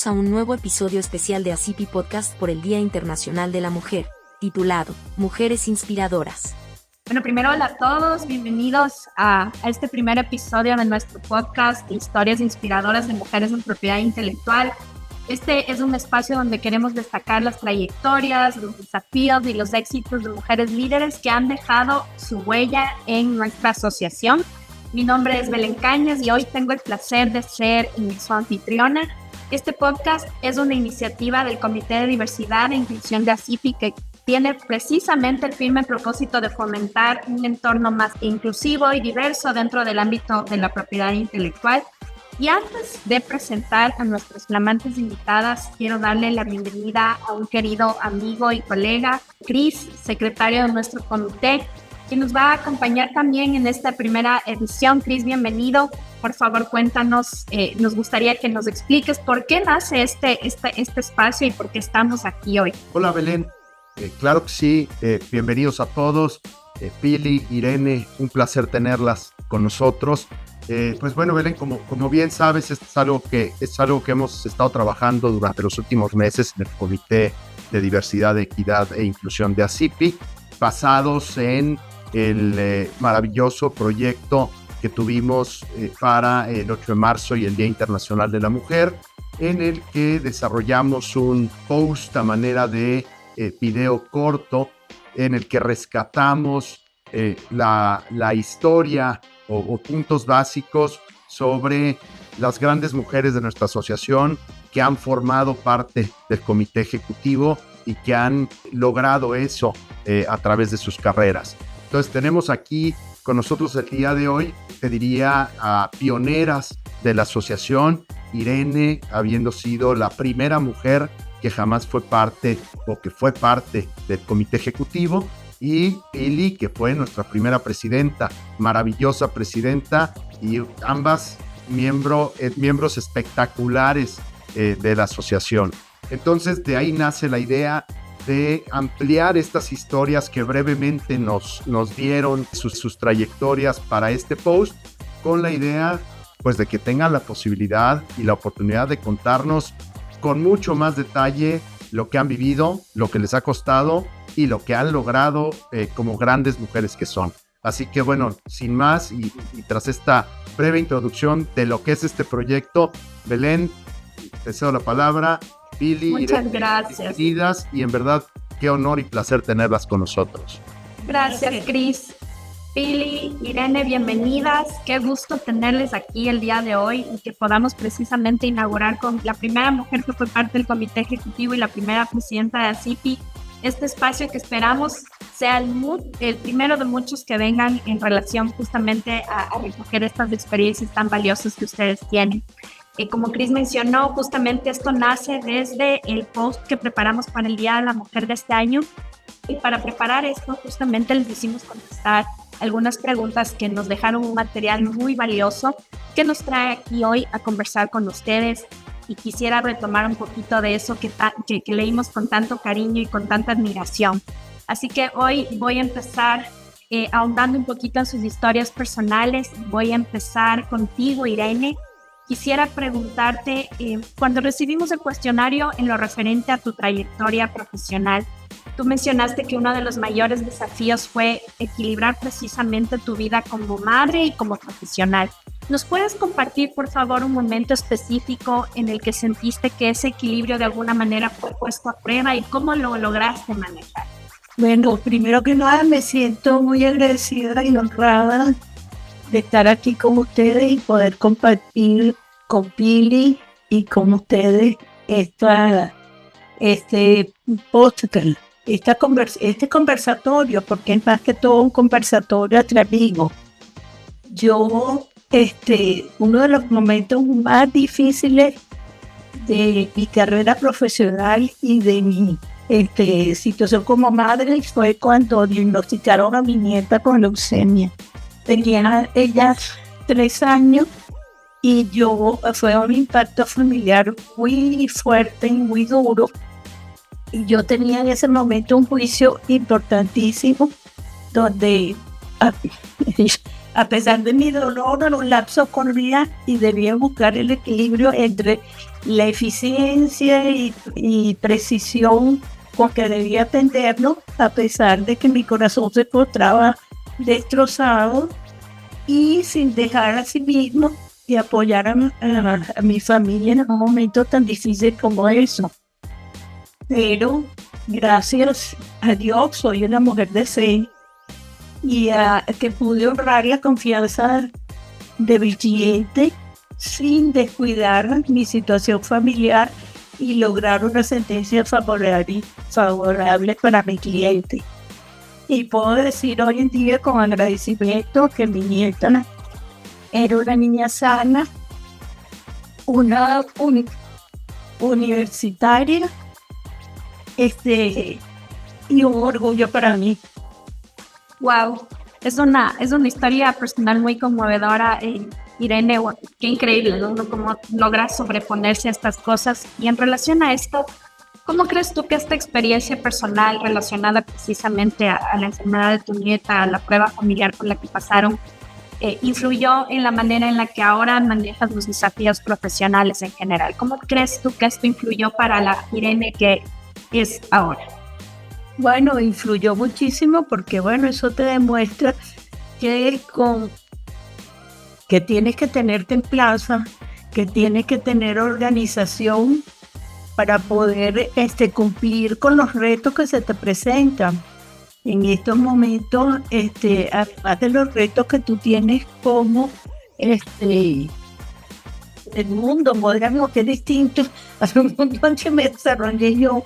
bienvenidos a un nuevo episodio especial de ACIPI Podcast por el Día Internacional de la Mujer, titulado Mujeres Inspiradoras. Bueno, primero hola a todos, bienvenidos a este primer episodio de nuestro podcast de Historias Inspiradoras de Mujeres en Propiedad Intelectual. Este es un espacio donde queremos destacar las trayectorias, los desafíos y los éxitos de mujeres líderes que han dejado su huella en nuestra asociación. Mi nombre es Belén Cañas y hoy tengo el placer de ser su anfitriona. Este podcast es una iniciativa del Comité de Diversidad e Inclusión de ACIPI que tiene precisamente el firme propósito de fomentar un entorno más inclusivo y diverso dentro del ámbito de la propiedad intelectual. Y antes de presentar a nuestras flamantes invitadas, quiero darle la bienvenida a un querido amigo y colega, Cris, secretario de nuestro comité, quien nos va a acompañar también en esta primera edición. Cris, bienvenido. Por favor, cuéntanos, nos gustaría que nos expliques por qué nace este espacio y por qué estamos aquí hoy. Hola, Belén. Claro que sí, bienvenidos a todos. Pili, Irene, un placer tenerlas con nosotros. Pues bueno, Belén, como bien sabes, es algo que hemos estado trabajando durante los últimos meses en el Comité de Diversidad, Equidad e Inclusión de ACIPI, basados en el maravilloso proyecto que tuvimos para el 8 de marzo y el Día Internacional de la Mujer, en el que desarrollamos un post a manera de video corto en el que rescatamos la historia o puntos básicos sobre las grandes mujeres de nuestra asociación que han formado parte del comité ejecutivo y que han logrado eso a través de sus carreras. Entonces tenemos aquí con nosotros el día de hoy, te diría, a pioneras de la asociación, Irene, habiendo sido la primera mujer que jamás fue parte del comité ejecutivo, y Pili, que fue nuestra primera presidenta, maravillosa presidenta, y ambas miembros espectaculares de la asociación. Entonces de ahí nace la idea de ampliar estas historias que brevemente nos dieron sus trayectorias para este post, con la idea pues de que tengan la posibilidad y la oportunidad de contarnos con mucho más detalle lo que han vivido, lo que les ha costado y lo que han logrado como grandes mujeres que son. Así que bueno, sin más y tras esta breve introducción de lo que es este proyecto, Belén, te cedo la palabra. Pili, muchas gracias. Y en verdad, qué honor y placer tenerlas con nosotros. Gracias, Cris. Pili, Irene, bienvenidas. Qué gusto tenerles aquí el día de hoy y que podamos precisamente inaugurar con la primera mujer que fue parte del comité ejecutivo y la primera presidenta de ACIPI este espacio que esperamos sea el primero de muchos que vengan en relación justamente a recoger estas experiencias tan valiosas que ustedes tienen. Como Cris mencionó, justamente esto nace desde el post que preparamos para el Día de la Mujer de este año. Y para preparar esto, justamente les hicimos contestar algunas preguntas que nos dejaron un material muy valioso que nos trae aquí hoy a conversar con ustedes. Y quisiera retomar un poquito de eso que leímos con tanto cariño y con tanta admiración. Así que hoy voy a empezar ahondando un poquito en sus historias personales. Voy a empezar contigo, Irene. Quisiera preguntarte, cuando recibimos el cuestionario en lo referente a tu trayectoria profesional, tú mencionaste que uno de los mayores desafíos fue equilibrar precisamente tu vida como madre y como profesional. ¿Nos puedes compartir, por favor, un momento específico en el que sentiste que ese equilibrio de alguna manera fue puesto a prueba y cómo lo lograste manejar? Bueno, primero que nada me siento muy agradecida y honrada de estar aquí con ustedes y poder compartir con Pili y con ustedes este podcast, este conversatorio, porque es más que todo un conversatorio entre amigos. Yo, uno de los momentos más difíciles de mi carrera profesional y de mi situación como madre fue cuando diagnosticaron a mi nieta con leucemia. Tenía ella 3 años y fue un impacto familiar muy fuerte y muy duro. Y yo tenía en ese momento un juicio importantísimo donde A pesar de mi dolor, los lapsos corrían y debía buscar el equilibrio entre la eficiencia y precisión con que debía atenderlo, a pesar de que mi corazón se encontraba destrozado y sin dejar a sí mismo de apoyar a mi familia en un momento tan difícil como eso. Pero gracias a Dios soy una mujer de fe y a que pude honrar la confianza de mi cliente sin descuidar mi situación familiar y lograr una sentencia favorable para mi cliente. Y puedo decir hoy en día con agradecimiento que mi nieta era una niña sana, una universitaria, y un orgullo para mí. Wow, es una historia personal muy conmovedora, Irene. Qué increíble, ¿no? Cómo logra sobreponerse a estas cosas. Y en relación a esto, ¿cómo crees tú que esta experiencia personal relacionada precisamente a la enfermedad de tu nieta, a la prueba familiar por la que pasaron, influyó en la manera en la que ahora manejas los desafíos profesionales en general? ¿Cómo crees tú que esto influyó para la Irene que es ahora? Bueno, influyó muchísimo porque, bueno, eso te demuestra que tienes que tener templanza, que tienes que tener organización para poder cumplir con los retos que se te presentan. En estos momentos, además de los retos que tú tienes como el mundo moderno, que es distinto al mundo en que me desarrollé yo,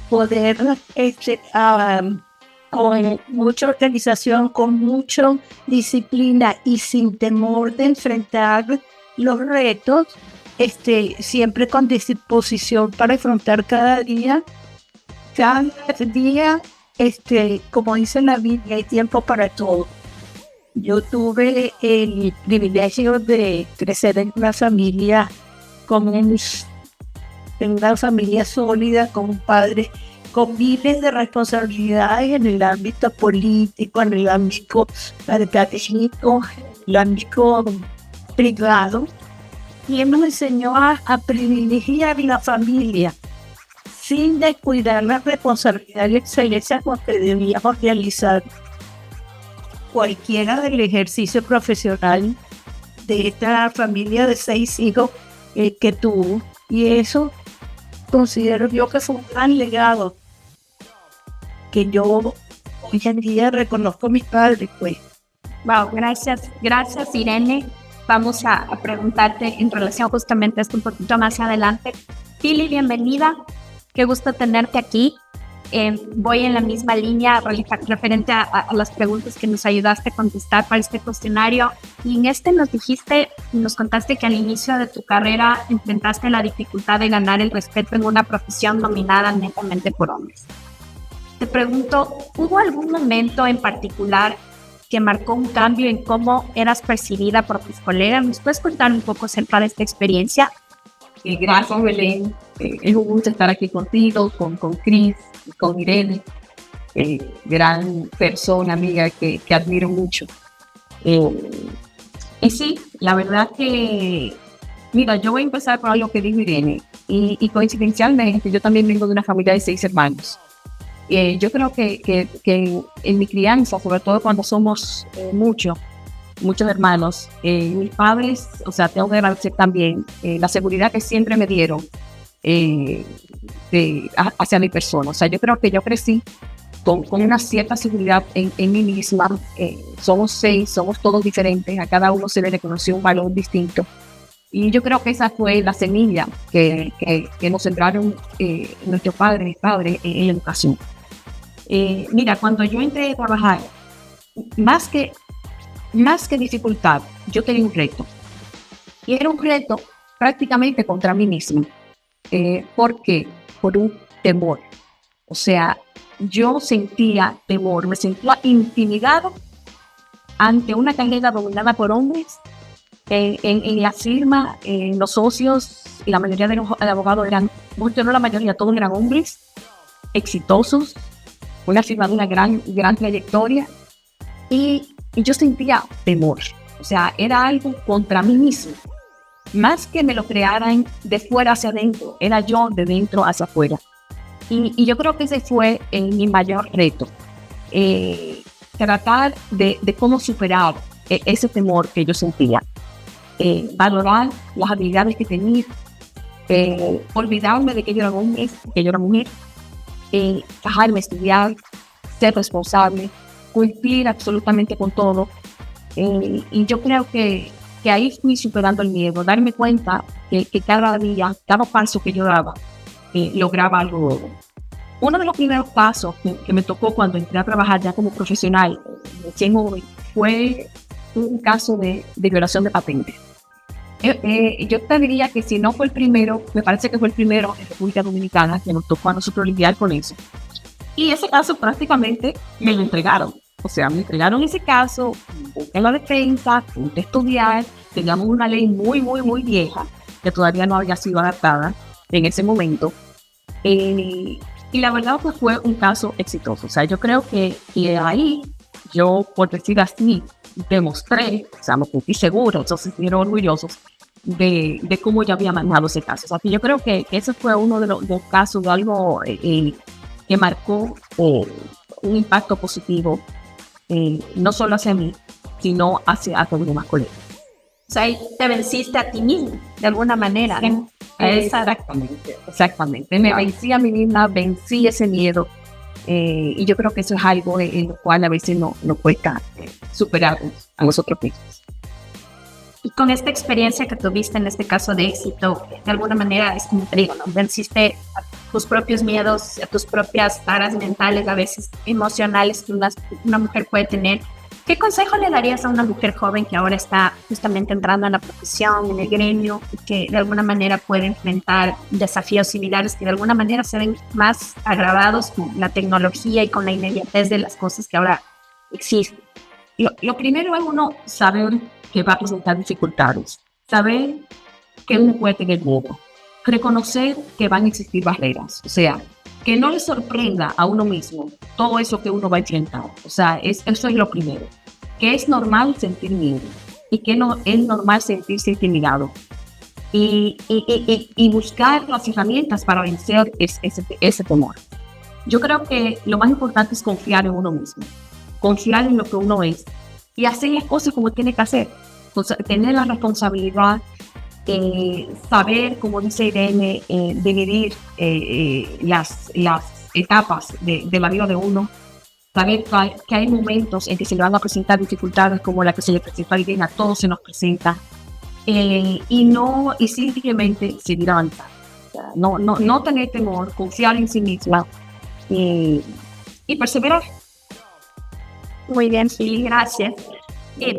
poder con mucha organización, con mucha disciplina y sin temor de enfrentar los retos, siempre con disposición para afrontar cada día, como dice la Biblia, hay tiempo para todo. Yo tuve el privilegio de crecer en una familia en una familia sólida, con un padre con miles de responsabilidades en el ámbito político, en el ámbito académico, en el ámbito privado. Y él nos enseñó a privilegiar la familia sin descuidar la responsabilidad y excelencia con que debíamos realizar cualquiera del ejercicio profesional de esta familia de 6 hijos que tuvo. Y eso considero yo que fue un gran legado que yo hoy en día reconozco a mis padres, pues. Wow, gracias Irene. Vamos a preguntarte en relación justamente a esto un poquito más adelante. Pili, bienvenida, qué gusto tenerte aquí. Voy en la misma línea referente a las preguntas que nos ayudaste a contestar para este cuestionario. Y en nos contaste que al inicio de tu carrera enfrentaste la dificultad de ganar el respeto en una profesión dominada netamente por hombres. Te pregunto, ¿hubo algún momento en particular que marcó un cambio en cómo eras percibida por tus colegas? ¿Nos puedes contar un poco acerca de esta experiencia? Gracias, Belén. Es un gusto estar aquí contigo, con Cris, con Irene, gran persona, amiga que admiro mucho. Y sí, la verdad que, mira, yo voy a empezar por algo que dijo Irene, y coincidencialmente yo también vengo de una familia de 6 hermanos. Yo creo que en mi crianza, sobre todo cuando somos muchos hermanos, mis padres, o sea, tengo que agradecer también la seguridad que siempre me dieron hacia mi persona. O sea, yo creo que yo crecí con una cierta seguridad en mí misma. Somos 6, somos todos diferentes, a cada uno se le reconoció un valor distinto. Y yo creo que esa fue la semilla que nos sembraron nuestros padres, mis padres, en la educación. Mira, cuando yo entré a trabajar, más que dificultad, yo tenía un reto. Y era un reto prácticamente contra mí misma. ¿Por qué? Por un temor. O sea, yo sentía temor, me sentía intimidado ante una carrera dominada por hombres. En la firma, los socios y la mayoría de los abogados eran, no la mayoría, todos eran hombres exitosos, una firma de una gran trayectoria. Y y yo sentía temor. O sea, era algo contra mí mismo. Más que me lo crearan de fuera hacia adentro, era yo de dentro hacia afuera. Y yo creo que ese fue mi mayor reto. Tratar de cómo superar ese temor que yo sentía. Valorar las habilidades que tenía. Olvidarme de que yo era mujer. Dejarme estudiar, ser responsable, cumplir absolutamente con todo. Y yo creo que ahí fui superando el miedo, darme cuenta que cada día, cada paso que yo daba, lograba algo nuevo. Uno de los primeros pasos que me tocó cuando entré a trabajar ya como profesional, recién joven, fue un caso de violación de patente. Yo te diría que si no fue el primero, me parece que fue el primero en República Dominicana que nos tocó a nosotros lidiar con eso. Y ese caso prácticamente me lo entregaron. O sea, me entregaron ese caso, busqué la defensa, pude estudiar, teníamos una ley muy, muy, muy vieja, que todavía no había sido adaptada en ese momento. Y la verdad que fue un caso exitoso. O sea, yo creo que ahí yo, por decir así, demostré, o sea, me sentí seguro, se sintieron orgullosos de cómo yo había manejado ese caso. O sea, que yo creo que ese fue uno de los casos de algo que marcó un impacto positivo, no solo hacia mí, sino hacia todos los demás colegas. O sea, ahí te venciste a ti mismo, de alguna manera. ¿No? Exactamente. Me vencí a mí misma, vencí ese miedo. Y yo creo que eso es algo en lo cual a veces nos cuesta superar a nosotros mismos. Y con esta experiencia que tuviste en este caso de éxito, de alguna manera es como te digo, ¿no? Venciste a tus propios miedos, a tus propias taras mentales, a veces emocionales que una mujer puede tener. ¿Qué consejo le darías a una mujer joven que ahora está justamente entrando en la profesión, en el gremio, y que de alguna manera puede enfrentar desafíos similares que de alguna manera se ven más agravados con la tecnología y con la inmediatez de las cosas que ahora existen? Lo primero es uno saber que va a presentar dificultades, saber que uno puede tener miedo, reconocer que van a existir barreras, o sea, que no le sorprenda a uno mismo todo eso que uno va a enfrentar. O sea, eso es lo primero. Que es normal sentir miedo y que no es normal sentirse intimidado. Y buscar las herramientas para vencer ese temor. Yo creo que lo más importante es confiar en uno mismo, confiar en lo que uno es y hacer las cosas como tiene que hacer. O sea, tener la responsabilidad, saber, como dice Irene, dividir las etapas de la vida de uno, saber que hay momentos en que se le van a presentar dificultades como la que se le presentó a Irene, a todos se nos presenta, y simplemente seguir avanzando. O sea, no tener temor, confiar en sí misma y perseverar. Muy bien, Philly, gracias.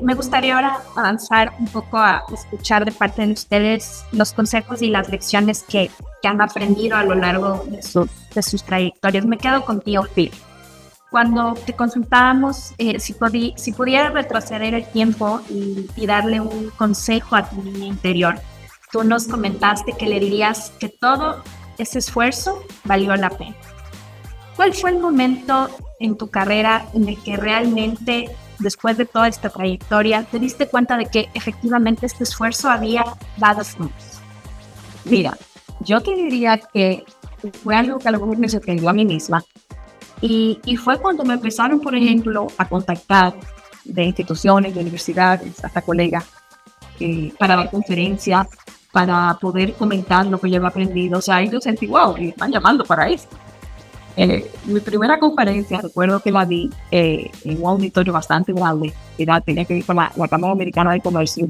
Me gustaría ahora avanzar un poco a escuchar de parte de ustedes los consejos y las lecciones que han aprendido a lo largo de sus trayectorias. Me quedo contigo, Phil. Cuando te consultábamos si pudieras retroceder el tiempo y darle un consejo a tu niña interior, tú nos comentaste que le dirías que todo ese esfuerzo valió la pena. ¿Cuál fue el momento en tu carrera en el que realmente, después de toda esta trayectoria, te diste cuenta de que efectivamente este esfuerzo había dado frutos? Mira, yo te diría que fue algo que a lo mejor me sorprendió a mí misma. Y fue cuando me empezaron, por ejemplo, a contactar de instituciones, de universidades, hasta colegas, para dar conferencias, para poder comentar lo que yo había aprendido. O sea, ahí yo sentí, wow, me están llamando para esto. Mi primera conferencia, recuerdo que la di en un auditorio bastante grande, tenía que ir con la Cámara Americana de Comercio,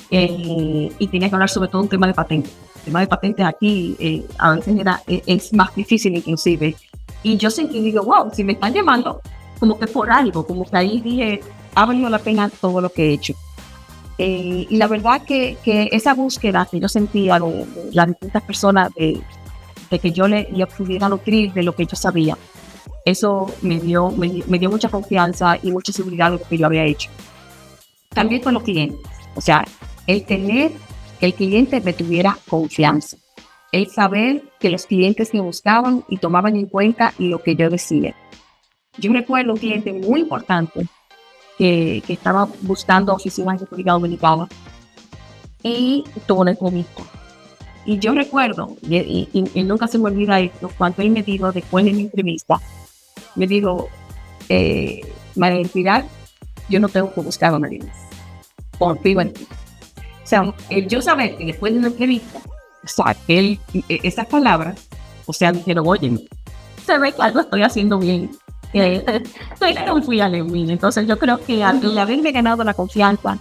y tenía que hablar sobre todo un tema de patentes. El tema de patentes aquí a veces es más difícil inclusive. Y yo sentí, digo, wow, si me están llamando, como que por algo, como que ahí dije, ha valido la pena todo lo que he hecho. Y la verdad que esa búsqueda que yo sentía de las distintas personas de que yo le pudiera nutrir de lo que yo sabía, eso me dio mucha confianza y mucha seguridad de lo que yo había hecho. También con los clientes, o sea, el tener que el cliente me tuviera confianza, el saber que los clientes me buscaban y tomaban en cuenta lo que yo decía. Yo recuerdo un cliente muy importante que estaba buscando oficina en República Dominicana y tuvo una entrevista. Y yo recuerdo, y nunca se me olvida esto, cuando él me dijo después de mi entrevista, me dijo, María del Pilar, yo no tengo que buscar a nadie más. Confío en ti. O sea, yo saber que después de una entrevista, o sea, que él, esas palabras, o sea, dijeron, oye, se ve que algo estoy haciendo bien. Estoy confiando en mí. Entonces yo creo que al haberme ganado la confianza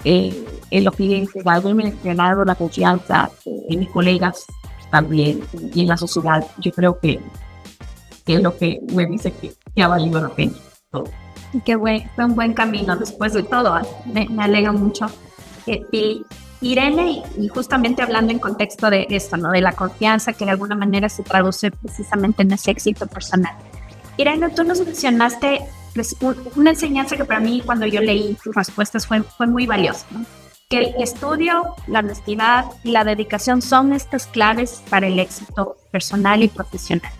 en los clientes, al haberme ganado la confianza en mis colegas también y en la sociedad, yo creo que es lo que me dice que ha valido la pena todo. Fue un buen camino después de todo. Me alegra mucho. Pili. Irene, y justamente hablando en contexto de esto, ¿no? De la confianza que de alguna manera se traduce precisamente en ese éxito personal. Irene, tú nos mencionaste una enseñanza que para mí cuando yo leí tus respuestas fue muy valiosa, ¿no? Que el estudio, la honestidad y la dedicación son estas claves para el éxito personal y profesional.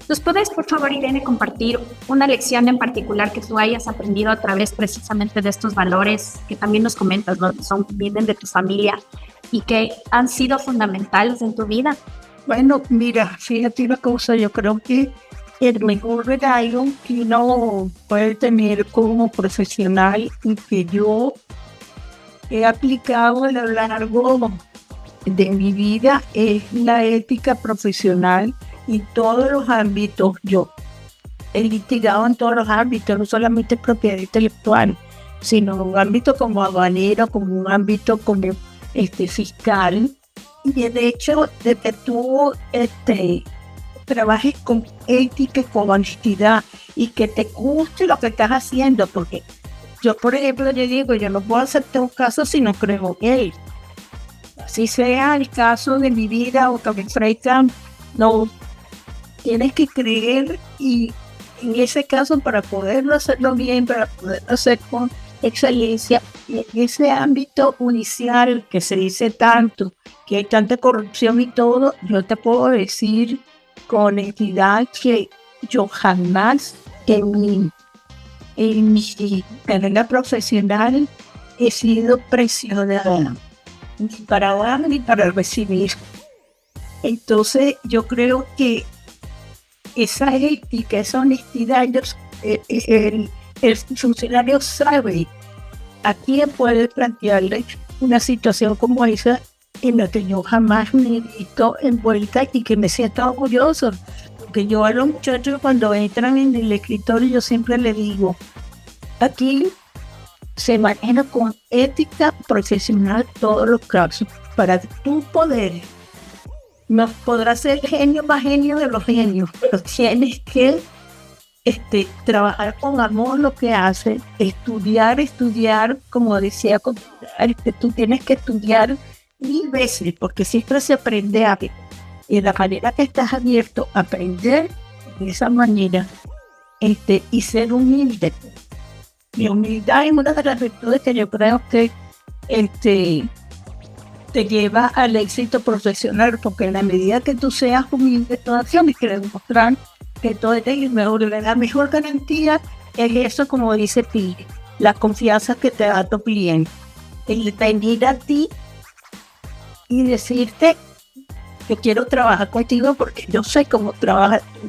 ¿Nos puedes, por favor, Irene, compartir una lección en particular que tú hayas aprendido a través precisamente de estos valores que también nos comentas, ¿no? Vienen de tu familia y que han sido fundamentales en tu vida? Bueno, mira, fíjate una cosa, yo creo que el mejor regalo que uno puede tener como profesional y que yo he aplicado a lo largo de mi vida es la ética profesional en todos los ámbitos. Yo he litigado en todos los ámbitos, no solamente propiedad intelectual, sino un ámbito como aduanero, como un ámbito como fiscal. Y de hecho, de que tú trabajes con ética, con honestidad y que te guste lo que estás haciendo, porque yo, por ejemplo, yo digo, yo no puedo hacerte un caso si no creo en él. Si sea el caso de mi vida o que me ofrezcan, no, tienes que creer y en ese caso para poderlo hacerlo bien, para poderlo hacer con excelencia, y en ese ámbito judicial que se dice tanto, que hay tanta corrupción y todo, yo te puedo decir con honestidad que yo jamás en mi carrera profesional he sido presionada ni para dar ni para recibir. Entonces yo creo que esa ética, esa honestidad, el funcionario sabe a quién puede plantearle una situación como esa en la que yo jamás me he visto envuelta y que me siento orgulloso. Porque yo a los muchachos cuando entran en el escritorio yo siempre les digo, aquí se maneja con ética profesional todos los casos. Para tu poder, no podrás ser genio más genio de los genios, pero tienes que trabajar con amor lo que haces, estudiar, como decía, tú tienes que estudiar 1000 veces, porque siempre se aprende algo. Y la manera que estás abierto a aprender de esa manera, y ser humilde. Mi humildad es una de las virtudes que yo creo que te lleva al éxito profesional, porque en la medida que tú seas humilde, tú tienes que demostrar que todo es mejor. La mejor garantía es eso, como dice Pili, la confianza que te da tu cliente. El venir a ti y decirte que quiero trabajar contigo porque yo sé cómo trabajas tú.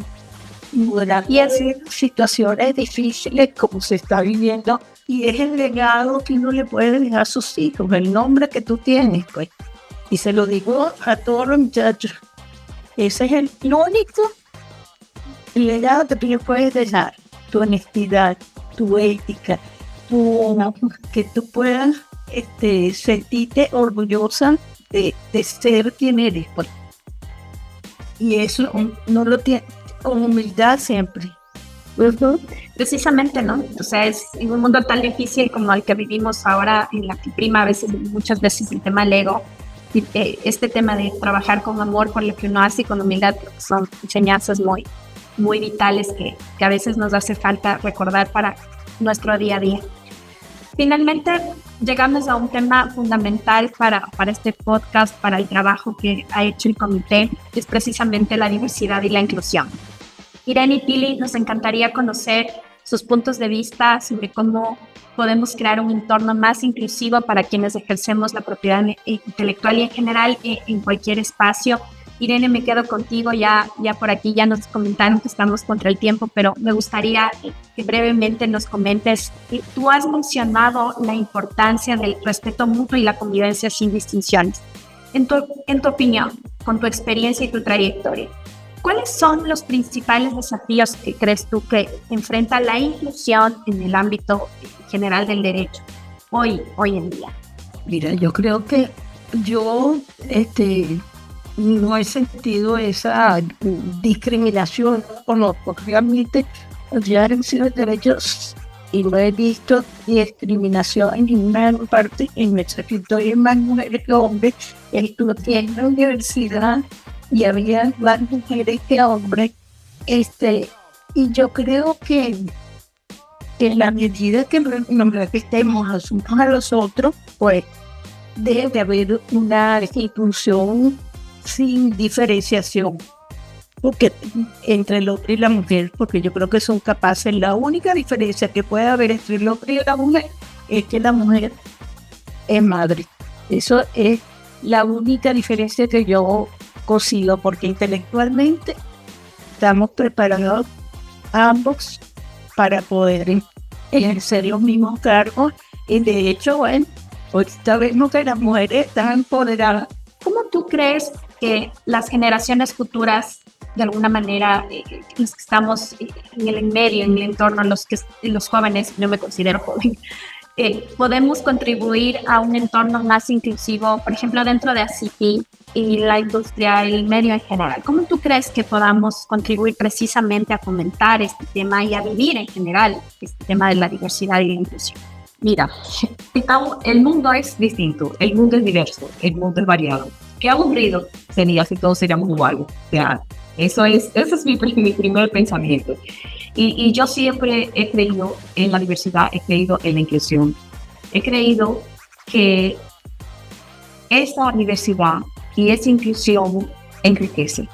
Y hacer situaciones difíciles como se está viviendo, y es el legado que uno le puede dejar a sus hijos, el nombre que tú tienes, pues. Y se lo digo a todos los muchachos, ese es el único legado que tú le puedes dejar, tu honestidad, tu ética, que tú puedas sentirte orgullosa de ser quien eres, pues. Y eso no lo tiene con humildad siempre. Precisamente, ¿no? O sea, es en un mundo tan difícil como el que vivimos ahora, en la que prima muchas veces el tema del ego, y, este tema de trabajar con amor por lo que uno hace y con humildad, son enseñanzas muy, muy vitales que a veces nos hace falta recordar para nuestro día a día. Finalmente, llegamos a un tema fundamental para este podcast, para el trabajo que ha hecho el comité, que es precisamente la diversidad y la inclusión. Irene y Pili, nos encantaría conocer sus puntos de vista sobre cómo podemos crear un entorno más inclusivo para quienes ejercemos la propiedad intelectual y en general en cualquier espacio. Irene, me quedo contigo, ya por aquí ya nos comentaron que estamos contra el tiempo, pero me gustaría que brevemente nos comentes. Tú has mencionado la importancia del respeto mutuo y la convivencia sin distinciones. En tu opinión, con tu experiencia y tu trayectoria, ¿cuáles son los principales desafíos que crees tú que enfrenta la inclusión en el ámbito general del derecho hoy en día? Mira, yo creo que yo no he sentido esa discriminación, no conozco realmente ya en los derechos y no he visto discriminación en ninguna parte en nuestra historia, más mujeres que hombres. Estudié en la universidad y había más mujeres que hombres, y yo creo que en la medida que nos respetemos los unos a los otros, pues debe haber una institución sin diferenciación, porque entre el hombre y la mujer, porque yo creo que son capaces. La única diferencia que puede haber entre el hombre y la mujer es que la mujer es madre. Eso es la única diferencia que yo consigo, porque intelectualmente estamos preparados ambos para poder ejercer los mismos cargos, y de hecho, bueno, ahorita vemos que las mujeres están empoderadas. ¿Cómo tú crees que las generaciones futuras, de alguna manera, los que estamos en el medio, en el entorno, los jóvenes, no me considero joven, podemos contribuir a un entorno más inclusivo, por ejemplo, dentro de ACIPI y la industria, el medio en general? ¿Cómo tú crees que podamos contribuir precisamente a fomentar este tema y a vivir en general este tema de la diversidad y la inclusión? Mira, el mundo es distinto, el mundo es diverso, el mundo es variado. Qué aburrido sería si todos seríamos iguales. O sea, ese es mi primer pensamiento. Y yo siempre he creído en la diversidad, he creído en la inclusión. He creído que esa diversidad y esa inclusión enriquece.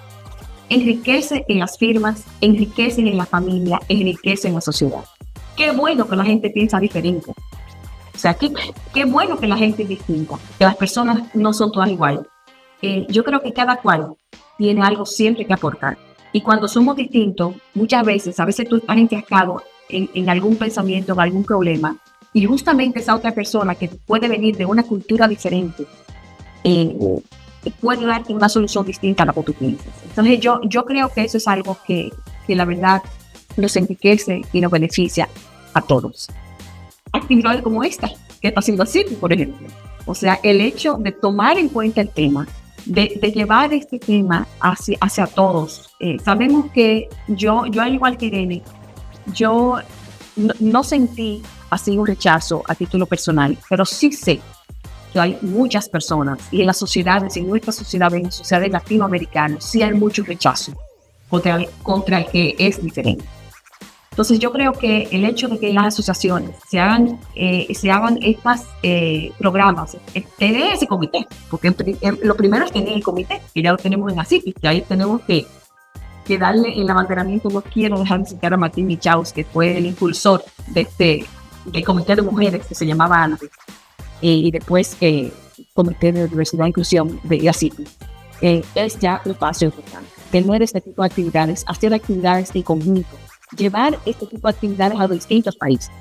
Enriquece en las firmas, enriquece en la familia, enriquece en la sociedad. Qué bueno que la gente piensa diferente. O sea, qué bueno que la gente es distinta, que las personas no son todas iguales. Yo creo que cada cual tiene algo siempre que aportar. Y cuando somos distintos, muchas veces, a veces tú estás enfrascado en algún pensamiento, en algún problema, y justamente esa otra persona que puede venir de una cultura diferente, puede darte una solución distinta a la que tú piensas. Entonces yo creo que eso es algo que la verdad nos enriquece y nos beneficia a todos. Actividades como esta, que está haciendo así, por ejemplo. O sea, el hecho de tomar en cuenta el tema, de llevar este tema hacia todos. Sabemos que yo al igual que Irene, yo no sentí así un rechazo a título personal, pero sí sé que hay muchas personas, y en las sociedades, en nuestra sociedad, en las sociedades latinoamericanas, sí hay mucho rechazo contra el que es diferente. Entonces yo creo que el hecho de que las asociaciones se hagan estos programas, tener ese comité, porque lo primero es tener el comité, que ya lo tenemos en ACIPI, y ahí tenemos que darle el abanderamiento. No quiero dejar de citar a Martín Michaus, que fue el impulsor del comité de mujeres que se llamaba antes, y después comité de diversidad e inclusión de ACIPI. Es ya un paso importante, tener este tipo de actividades, hacer actividades de conjunto, llevar este tipo de actividades a distintos países.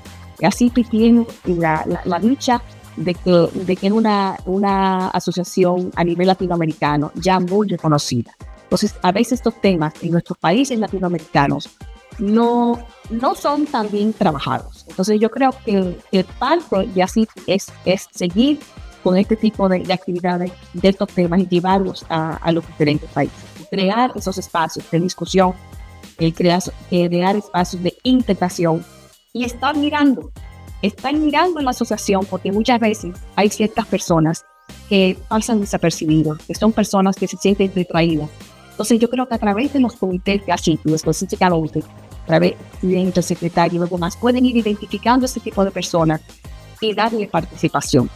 Así que tiene la dicha de que es una asociación a nivel latinoamericano ya muy reconocida. Entonces, a veces estos temas en nuestros países latinoamericanos no son tan bien trabajados. Entonces, yo creo que el parte de así es seguir con este tipo de actividades, de estos temas, y llevarlos a los diferentes países. Crear esos espacios de discusión, crear espacios de integración y estar mirando en la asociación, porque muchas veces hay ciertas personas que pasan desapercibidos, que son personas que se sienten retraídas. Entonces yo creo que a través de los comités de ACIPI, específicamente a través del secretario y luego más, pueden ir identificando este tipo de personas y darle participación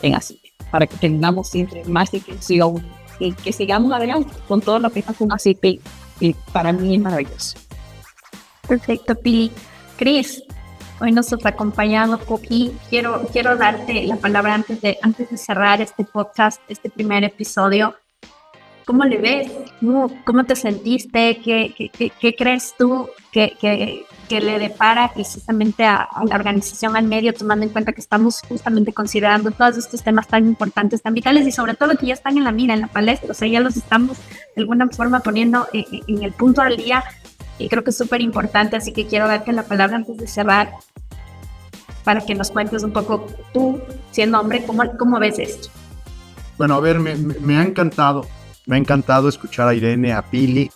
en ACIPI, para que tengamos siempre más inclusión y que sigamos adelante con todo lo que está con ACIPI. Y para mí es maravilloso. Perfecto, Pili. Cris, hoy nos has acompañado aquí. Quiero darte la palabra antes de cerrar este podcast, este primer episodio. ¿Cómo le ves? ¿Cómo te sentiste? ¿Qué crees tú que le depara precisamente a la organización, al medio, tomando en cuenta que estamos justamente considerando todos estos temas tan importantes, tan vitales y sobre todo que ya están en la mira, en la palestra? O sea, ya los estamos de alguna forma poniendo en el punto al día, y creo que es súper importante, así que quiero darte la palabra antes de cerrar para que nos cuentes un poco tú, siendo hombre, cómo ves esto. Bueno, a ver, me ha encantado. Me ha encantado escuchar a Irene, a Pili,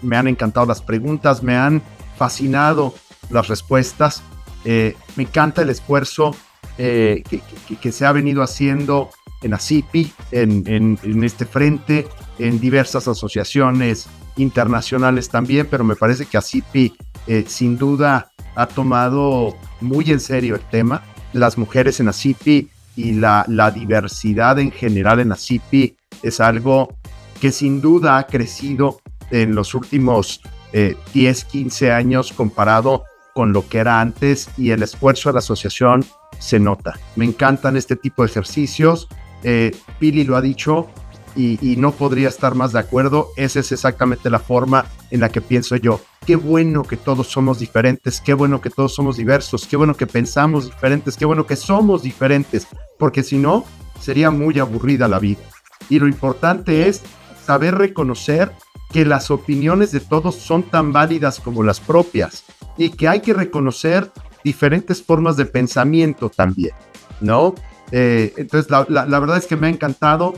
me han encantado las preguntas, me han fascinado las respuestas, me encanta el esfuerzo que se ha venido haciendo en ACIPI, en este frente, en diversas asociaciones internacionales también, pero me parece que ACIPI sin duda ha tomado muy en serio el tema. Las mujeres en ACIPI y la diversidad en general en ACIPI es algo que sin duda ha crecido en los últimos 10, 15 años comparado con lo que era antes, y el esfuerzo de la asociación se nota. Me encantan este tipo de ejercicios. Pili lo ha dicho y no podría estar más de acuerdo. Esa es exactamente la forma en la que pienso yo. Qué bueno que todos somos diferentes, qué bueno que todos somos diversos, qué bueno que pensamos diferentes, qué bueno que somos diferentes, porque si no, sería muy aburrida la vida. Y lo importante es saber reconocer que las opiniones de todos son tan válidas como las propias y que hay que reconocer diferentes formas de pensamiento también, ¿no? Entonces, la verdad es que me ha encantado.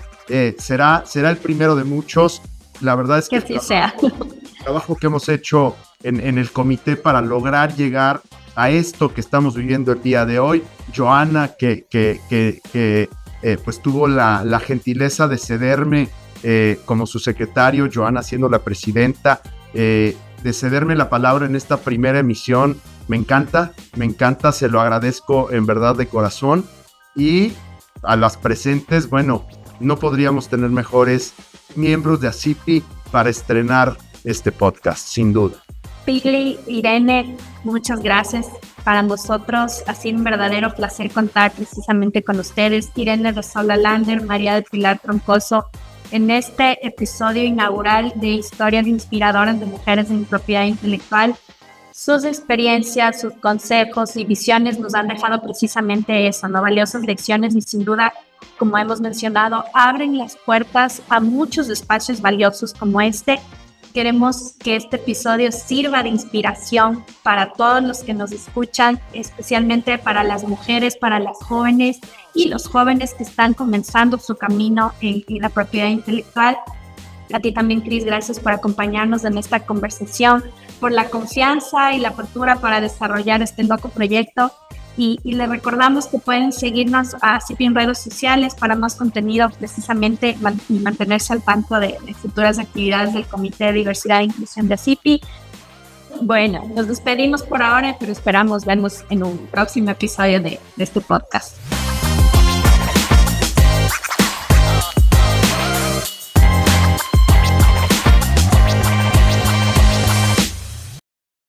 Será el primero de muchos. La verdad es que así sea. El trabajo que hemos hecho en el comité para lograr llegar a esto que estamos viviendo el día de hoy. Joana, que pues tuvo la gentileza de cederme como su secretario, Joana siendo la presidenta, de cederme la palabra en esta primera emisión. Me encanta, se lo agradezco en verdad de corazón. Y a las presentes, bueno, no podríamos tener mejores miembros de ACIPI para estrenar este podcast, sin duda. Pili, Irene, muchas gracias. Para nosotros ha sido un verdadero placer contar precisamente con ustedes. Irene Rosaula Lander, María del Pilar Troncoso, en este episodio inaugural de Historias Inspiradoras de Mujeres en Propiedad Intelectual. Sus experiencias, sus consejos y visiones nos han dejado precisamente eso, ¿no? Valiosas lecciones, y sin duda, como hemos mencionado, abren las puertas a muchos espacios valiosos como este. Queremos que este episodio sirva de inspiración para todos los que nos escuchan, especialmente para las mujeres, para las jóvenes y los jóvenes que están comenzando su camino en la propiedad intelectual. A ti también, Cris, gracias por acompañarnos en esta conversación, por la confianza y la apertura para desarrollar este loco proyecto. Y les recordamos que pueden seguirnos a ACIPI en redes sociales para más contenido precisamente y mantenerse al tanto de futuras actividades del Comité de Diversidad e Inclusión de ACIPI. Bueno, nos despedimos por ahora, pero esperamos vernos en un próximo episodio de este podcast.